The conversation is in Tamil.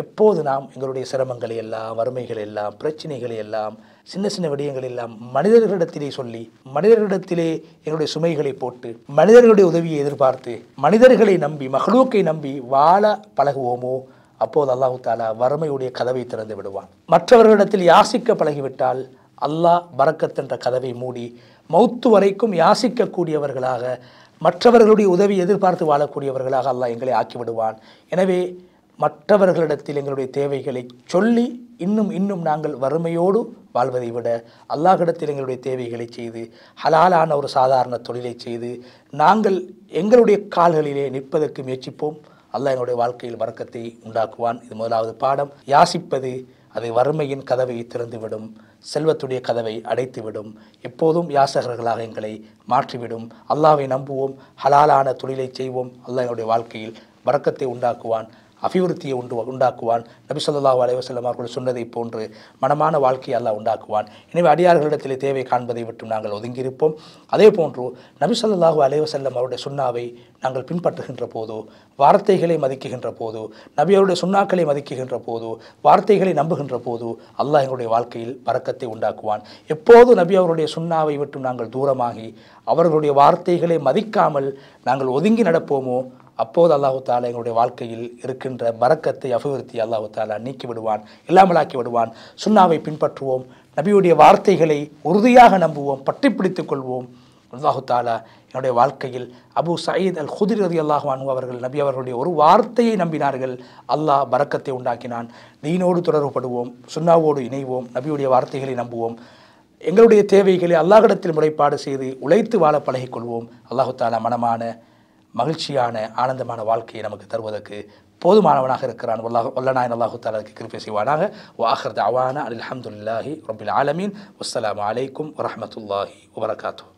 எப்போது நாம் எங்களுடைய சிரமங்களை எல்லாம், வறுமைகள் எல்லாம், பிரச்சனைகளை எல்லாம், சின்ன சின்ன விடயங்கள் எல்லாம் மனிதர்களிடத்திலே சொல்லி, மனிதர்களிடத்திலே எங்களுடைய சுமைகளை போட்டு, மனிதர்களுடைய உதவியை எதிர்பார்த்து, மனிதர்களை நம்பி, மஹ்லூக்கை நம்பி வாழ பழகுவோமோ, அப்போது அல்லாஹு தாலா வறுமையுடைய கதவை திறந்து விடுவான். மற்றவர்களிடத்தில் யாசிக்க பழகிவிட்டால் அல்லாஹ் பரக்கத் என்ற கதவை மூடி மௌத்து வரைக்கும் யாசிக்கக்கூடியவர்களாக, மற்றவர்களுடைய உதவி எதிர்பார்த்து வாழக்கூடியவர்களாக அல்லாஹ் எங்களை ஆக்கிவிடுவான். எனவே மற்றவர்களிடத்தில் எங்களுடைய தேவைகளை சொல்லி இன்னும் நாங்கள் வறுமையோடு வாழ்வதை விட அல்லாஹ்விடத்தில் எங்களுடைய தேவைகளை செய்து ஹலாலான ஒரு சாதாரண தொழிலை செய்து நாங்கள் எங்களுடைய கால்களிலே நிற்பதற்கு முயற்சிப்போம். அல்லாஹ் எங்களுடைய வாழ்க்கையில் பரக்கத்தை உண்டாக்குவான். இது முதலாவது பாடம். யாசிப்பது அது வறுமையின் கதவை திறந்துவிடும், செல்வத்துடைய கதவை அடைத்துவிடும், எப்போதும் யாசகர்களாக எங்களை மாற்றிவிடும். அல்லாஹ்வை நம்புவோம், ஹலாலான தொழிலை செய்வோம். அல்லாஹ் எங்களுடைய வாழ்க்கையில் பரக்கத்தை உண்டாக்குவான், அபிவிருத்தியை உண்டாக்குவான். நபி ஸல்லல்லாஹு அலைஹி வஸல்லம் அவர்கள் சொன்னதை போன்று மனமான வாழ்க்கையை அல்லாஹ் உண்டாக்குவான். எனவே அடியார்களிடத்திலே தேவை காண்பதை விட்டு நாங்கள் ஒதுங்கியிருப்போம். அதே போன்று நபி ஸல்லல்லாஹு அலைஹி வஸல்லம் அவருடைய சுன்னாவை நாங்கள் பின்பற்றுகின்ற போதோ, வார்த்தைகளை மதிக்குகின்ற போதோ, நபி அவருடைய சுன்னாக்களை மதிக்குகின்ற போதோ, வார்த்தைகளை நம்புகின்ற போதோ அல்லாஹ் எங்களுடைய வாழ்க்கையில் பரக்கத்தை உண்டாக்குவான். எப்போது நபி அவருடைய சுன்னாவை விட்டு நாங்கள் தூரமாகி அவர்களுடைய வார்த்தைகளை மதிக்காமல் நாங்கள் ஒதுங்கி நடப்போமோ, அப்போது அல்லாஹு தாலா எங்களுடைய வாழ்க்கையில் இருக்கின்ற பரக்கத்தை, அபிவிருத்தி அல்லாஹு தாலா நீக்கி விடுவான், இல்லாமலாக்கி விடுவான். சுன்னாவை பின்பற்றுவோம், நபியுடைய வார்த்தைகளை உறுதியாக நம்புவோம், பற்றி பிடித்துக் கொள்வோம். அல்லாஹு தாலா என்னுடைய வாழ்க்கையில் அபு சயீத் அல் குத்ரி ரலியல்லாஹு அன்ஹு அவர்கள் நபி அவர்களுடைய ஒரு வார்த்தையை நம்பினார்கள், அல்லாஹ் பரக்கத்தை உண்டாக்கினான். தீனோடு தொடர்புபடுவோம், சுன்னாவோடு இணைவோம், நபியுடைய வார்த்தைகளை நம்புவோம். எங்களுடைய தேவைகளை அல்லாஹ்விடத்தில் முறைப்பாடு செய்து உழைத்து வாழ பழகிக்கொள்வோம். அல்லாஹு தாலா மனமான மகிழ்ச்சியான ஆனந்தமான வாழ்க்கையை நமக்கு தருவதற்கு போதுமானவனாக இருக்கிறான். வல்லநாயன் அல்லாஹு தாலாவுக்கு கிருபை செய்வானாக. வஆகிர் தஅவானா அல்ஹம்துலில்லாஹி ரப்பில் ஆலமீன். வஸ்ஸலாமு அலைக்கும் வரஹ்மத்துல்லாஹி வபரகாத்துஹு.